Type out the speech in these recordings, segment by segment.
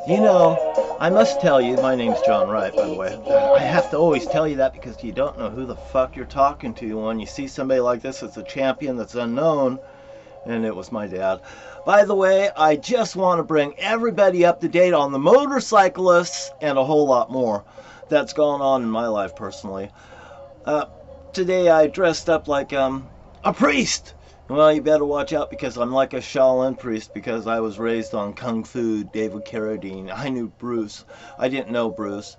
You know, I must tell you, my name's John Wright, by the way. I have to always tell you that because you don't know who the fuck you're talking to when you see somebody like this that's a champion that's unknown. And it was my dad. By the way, I just want to bring everybody up to date on the motorcyclists and a whole lot more that's gone on in my life personally. Uh, Today I dressed up like a priest. Well, you better watch out because I'm like a Shaolin priest because I was raised on Kung Fu, David Carradine. I knew Bruce. I didn't know Bruce.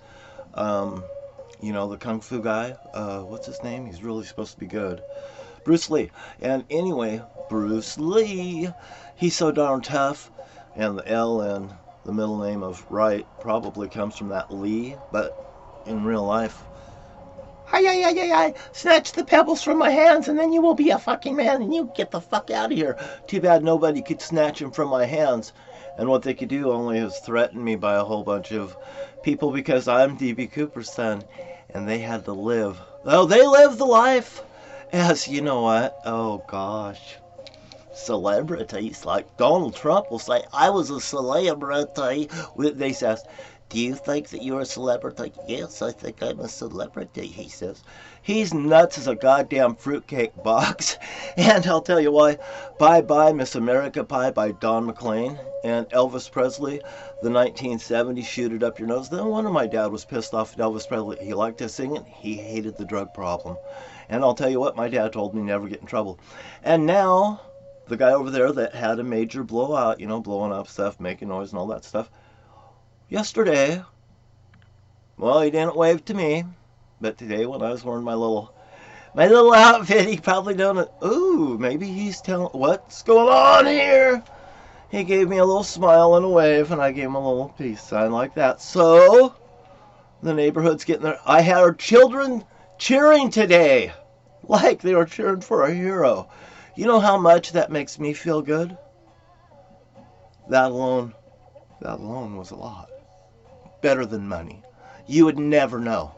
Um, the Kung Fu guy. What's his name? He's really supposed to be good. Bruce Lee. And anyway, Bruce Lee. He's so darn tough. And the L in the middle name of Wright probably comes from that Lee. But in real life, hi, hi, hi, hi, hi. Snatch the pebbles from my hands and then you will be a fucking man and you get the fuck out of here. Too bad nobody could snatch him from my hands. And what they could do only is threaten me by a whole bunch of people because I'm D.B. Cooper's son. And they had to live. Oh, they lived the life. As you know what? Oh, gosh. Celebrities like Donald Trump will say, I was a celebrity. They says, do you think that you're a celebrity? Yes, I think I'm a celebrity, he says. He's nuts as a goddamn fruitcake box. And I'll tell you why. Bye-Bye Miss America Pie by Don McLean and Elvis Presley, the 1970s, Shoot It Up Your Nose. Then one of my dad was pissed off at Elvis Presley. He liked his singing. He hated the drug problem. And I'll tell you what, my dad told me never get in trouble. And now, the guy over there that had a major blowout, blowing up stuff, making noise and all that stuff, yesterday, well, he didn't wave to me, but today when I was wearing my little outfit, he probably done it. Ooh, maybe he's telling, what's going on here? He gave me a little smile and a wave, and I gave him a little peace sign like that. So, the neighborhood's getting there. I had our children cheering today, like they were cheering for a hero. You know how much that makes me feel good? That alone was a lot. Better than money. You would never know.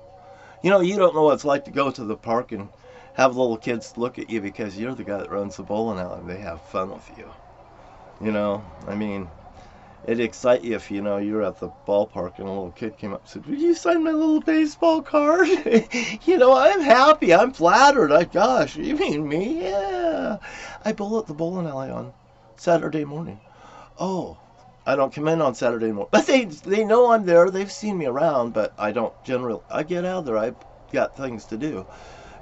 You don't know what it's like to go to the park and have little kids look at you because you're the guy that runs the bowling alley. They have fun with you. It'd excite you if, you're at the ballpark and a little kid came up and said, will you sign my little baseball card? I'm happy. I'm flattered. Gosh, you mean me? Yeah. I bowl at the bowling alley on Saturday morning. Oh, I don't come in on Saturday morning. But they know I'm there. They've seen me around, but I don't generally. I get out there. I've got things to do.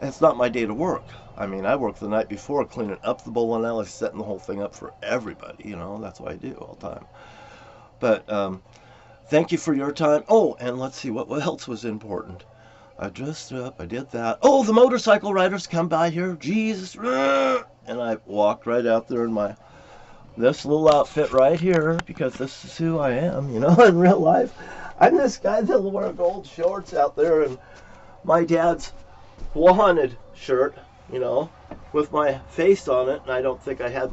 It's not my day to work. I work the night before cleaning up the bowling alley, setting the whole thing up for everybody. That's what I do all the time. But thank you for your time. Oh, and let's see, what else was important? I dressed up. I did that. Oh, the motorcycle riders come by here. Jesus. And I walked right out there in this little outfit right here because this is who I am, in real life. I'm this guy that'll wear gold shorts out there and my dad's wanted shirt, with my face on it. And I don't think I had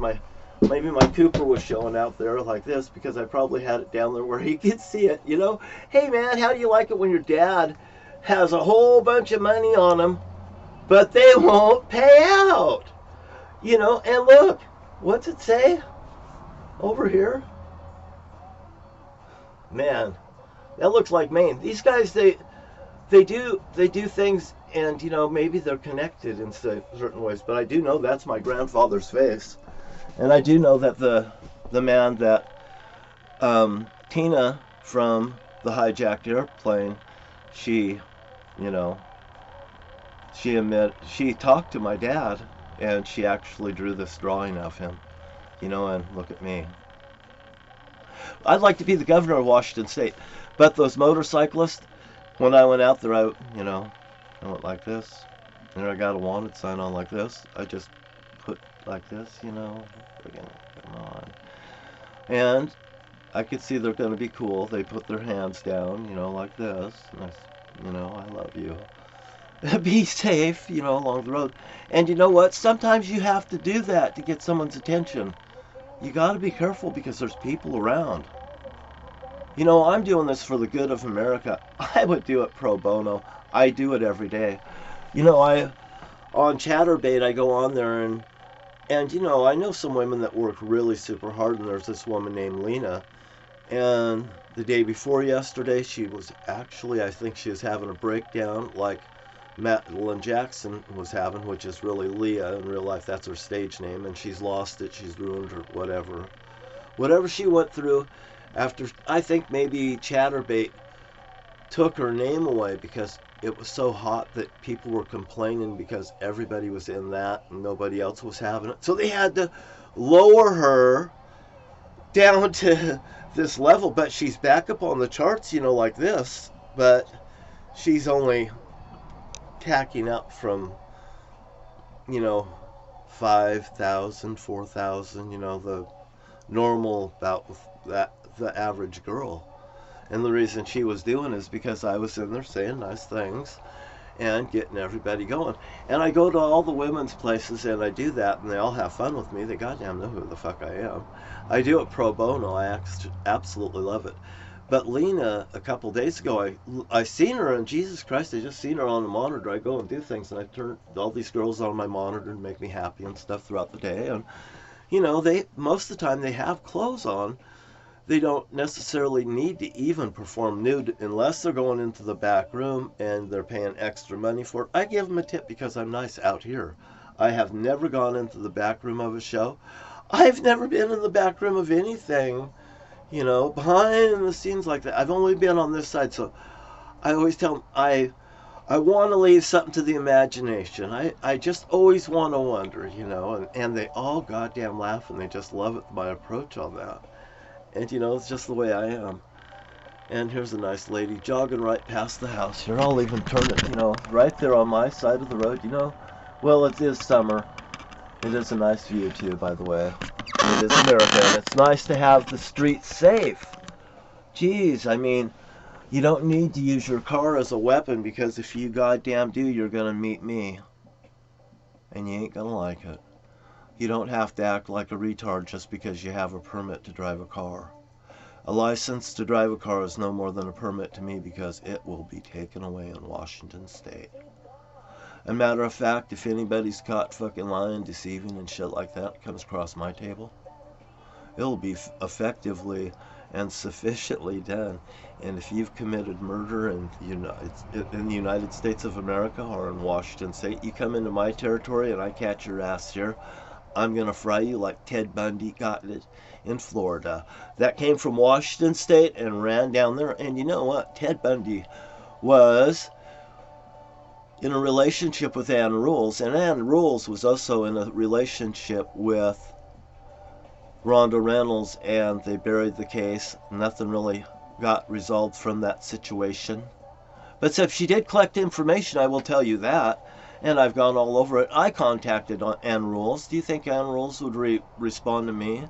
maybe my Cooper was showing out there like this because I probably had it down there where he could see it, Hey man, how do you like it when your dad has a whole bunch of money on him, but they won't pay out? And look, what's it say over here? Man, that looks like Maine. These guys, they do things, and maybe they're connected in certain ways. But I do know that's my grandfather's face, and I do know that the man that Tina from the hijacked airplane, she talked to my dad, and she actually drew this drawing of him, and look at me. I'd like to be the governor of Washington State, but those motorcyclists, when I went out there, I went like this, and I got a wanted sign on like this. I just put like this, friggin' come on. And I could see they're going to be cool. They put their hands down, like this, and I love you. Be safe, along the road. And you know what? Sometimes you have to do that to get someone's attention. You got to be careful because there's people around. I'm doing this for the good of America. I would do it pro bono. I do it every day. On Chatterbait, I go on there and I know some women that work really super hard, and there's this woman named Lena, and the day before yesterday, she was actually, I think she was having a breakdown like Madeline Jackson was having, which is really Leah in real life. That's her stage name, and she's lost it. She's ruined her whatever. Whatever she went through after, I think maybe Chatterbait took her name away because it was so hot that people were complaining because everybody was in that and nobody else was having it. So they had to lower her down to this level, but she's back up on the charts, you know, like this, but she's only tacking up from, you know, 5,000, 4,000, you know, the normal about that, the average girl. And the reason she was doing is because I was in there saying nice things and getting everybody going. And I go to all the women's places and I do that, and they all have fun with me. They goddamn know who the fuck I am. I do it pro bono. I absolutely love it. But Lena, a couple days ago, I seen her, and Jesus Christ, I just seen her on the monitor. I go and do things, and I turn all these girls on my monitor and make me happy and stuff throughout the day. And, you know, they most of the time they have clothes on. They don't necessarily need to even perform nude unless they're going into the back room and they're paying extra money for it. I give them a tip because I'm nice out here. I have never gone into the back room of a show. I've never been in the back room of anything, you know, behind the scenes like that. I've only been on this side, so I always tell them I want to leave something to the imagination. I just always want to wonder, you know, and they all goddamn laugh and they just love it, my approach on that. And, you know, it's just the way I am. And here's a nice lady jogging right past the house here. I'll even turn it, you know, right there on my side of the road, you know. Well, it is summer. It is a nice view, too, by the way. It is America, and it's nice to have the streets safe. Jeez, I mean, you don't need to use your car as a weapon, because if you goddamn do, you're going to meet me. And you ain't going to like it. You don't have to act like a retard just because you have a permit to drive a car. A license to drive a car is no more than a permit to me because it will be taken away in Washington State. A matter of fact, if anybody's caught fucking lying, deceiving, and shit like that comes across my table, it'll be effectively and sufficiently done. And if you've committed murder in the United States of America or in Washington State, you come into my territory and I catch your ass here, I'm going to fry you like Ted Bundy got it in Florida. That came from Washington State and ran down there. And you know what? Ted Bundy was in a relationship with Ann Rules. And Ann Rules was also in a relationship with Rhonda Reynolds. And they buried the case. Nothing really got resolved from that situation. But if she did collect information, I will tell you that. And I've gone all over it. I contacted Ann Rules. Do you think Ann Rules would respond to me?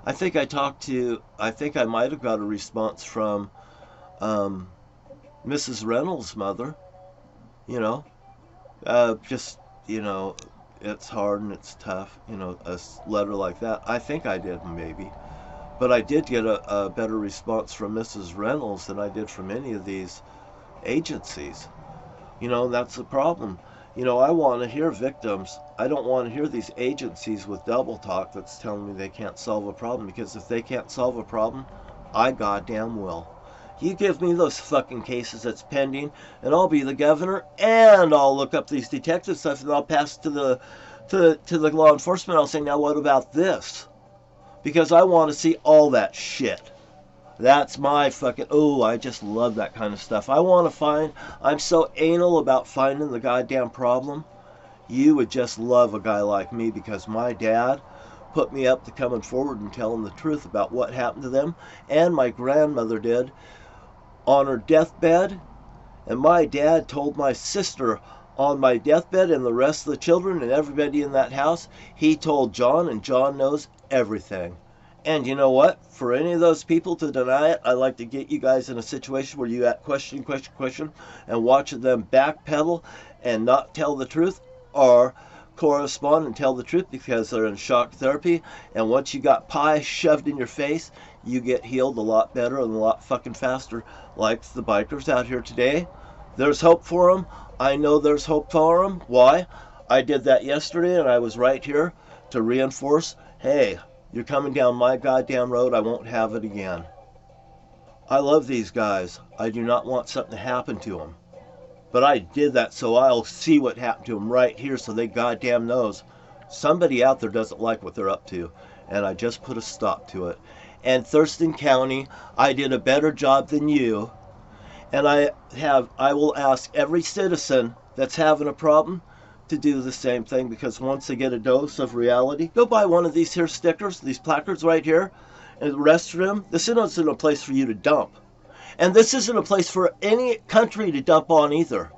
I think I might have got a response from Mrs. Reynolds' mother. You know, just, you know, it's hard and it's tough. You know, a letter like that. I think I did, maybe. But I did get a better response from Mrs. Reynolds than I did from any of these agencies. You know, that's the problem. You know, I want to hear victims. I don't want to hear these agencies with double talk that's telling me they can't solve a problem, because if they can't solve a problem, I goddamn will. You give me those fucking cases that's pending, and I'll be the governor, and I'll look up these detective stuff, and I'll pass to the law enforcement. I'll say, now what about this? Because I want to see all that shit. That's my fucking, oh, I just love that kind of stuff. I want to find, I'm so anal about finding the goddamn problem. You would just love a guy like me, because my dad put me up to coming forward and telling the truth about what happened to them. And my grandmother did on her deathbed. And my dad told my sister on my deathbed, and the rest of the children and everybody in that house, he told John, and John knows everything. And you know what? For any of those people to deny it, I like to get you guys in a situation where you question, and watch them backpedal and not tell the truth, or correspond and tell the truth because they're in shock therapy. And once you got pie shoved in your face, you get healed a lot better and a lot fucking faster. Like the bikers out here today. There's hope for them. I know there's hope for them. Why? I did that yesterday, and I was right here to reinforce, hey, you're coming down my goddamn road, I won't have it again. I love these guys. I do not want something to happen to them. But I did that so I'll see what happened to them right here so they goddamn knows. Somebody out there doesn't like what they're up to. And I just put a stop to it. And Thurston County, I did a better job than you. And I will ask every citizen that's having a problem to do the same thing, because once they get a dose of reality, go buy one of these here stickers, these placards right here, in the restroom. This isn't a place for you to dump. And this isn't a place for any country to dump on either.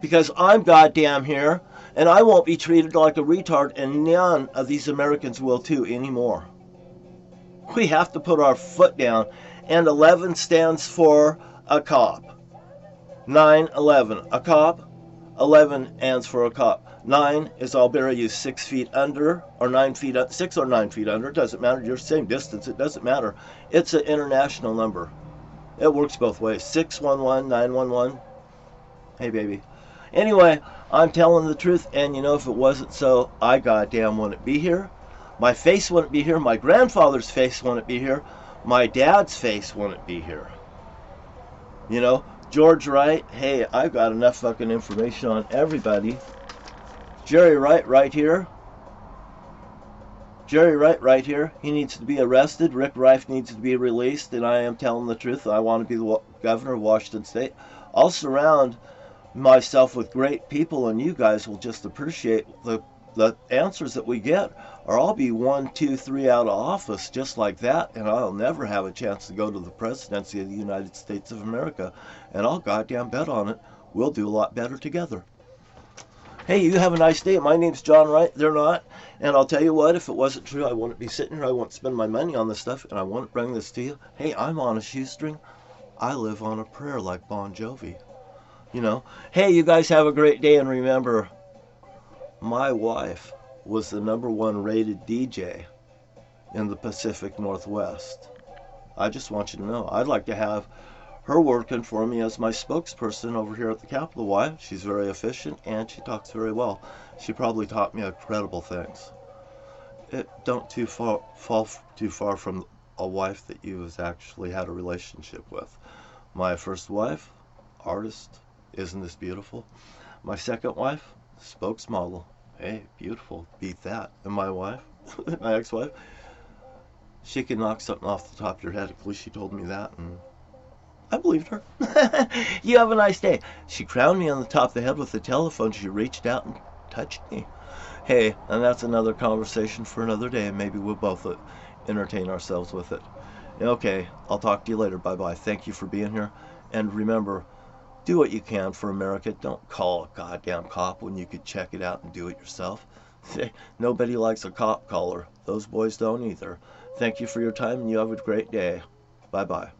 Because I'm goddamn here, and I won't be treated like a retard, and none of these Americans will too anymore. We have to put our foot down. And 11 stands for a cop. 9/11, a cop. 11 stands for a cop. 9 is I'll bury you 6 feet under, or 9 feet up, 6 or 9 feet under. It doesn't matter. You're the same distance. It doesn't matter. It's an international number. It works both ways. 611, 911. Hey, baby. Anyway, I'm telling the truth, and you know, if it wasn't so, I goddamn wouldn't be here. My face wouldn't be here. My grandfather's face wouldn't be here. My dad's face wouldn't be here. You know, George Wright, hey, I've got enough fucking information on everybody. Jerry Wright right here. Jerry Wright right here. He needs to be arrested. Rick Rife needs to be released, and I am telling the truth. I want to be the governor of Washington State. I'll surround myself with great people, and you guys will just appreciate the answers that we get. Or I'll be 1, 2, 3 out of office just like that, and I'll never have a chance to go to the presidency of the United States of America. And I'll goddamn bet on it. We'll do a lot better together. Hey, you have a nice day. My name's John Wright. They're not. And I'll tell you what, if it wasn't true, I wouldn't be sitting here. I wouldn't spend my money on this stuff, and I wouldn't bring this to you. Hey, I'm on a shoestring. I live on a prayer like Bon Jovi. You know. Hey, you guys have a great day, and remember, my wife was the #1 rated DJ in the Pacific Northwest. I just want you to know, I'd like to have her working for me as my spokesperson over here at the Capitol. Why? She's very efficient and she talks very well. She probably taught me incredible things. Don't fall too far from a wife that you has actually had a relationship with. My first wife, artist, isn't this beautiful? My second wife, spokesmodel. Hey, beautiful, beat that. And my wife, my ex-wife, she can knock something off the top of your head. At least she told me that, and I believed her. You have a nice day. She crowned me on the top of the head with the telephone. She reached out and touched me. Hey, and that's another conversation for another day, and maybe we'll both entertain ourselves with it. Okay, I'll talk to you later. Bye-bye. Thank you for being here. And remember, do what you can for America. Don't call a goddamn cop when you could check it out and do it yourself. Nobody likes a cop caller. Those boys don't either. Thank you for your time, and you have a great day. Bye-bye.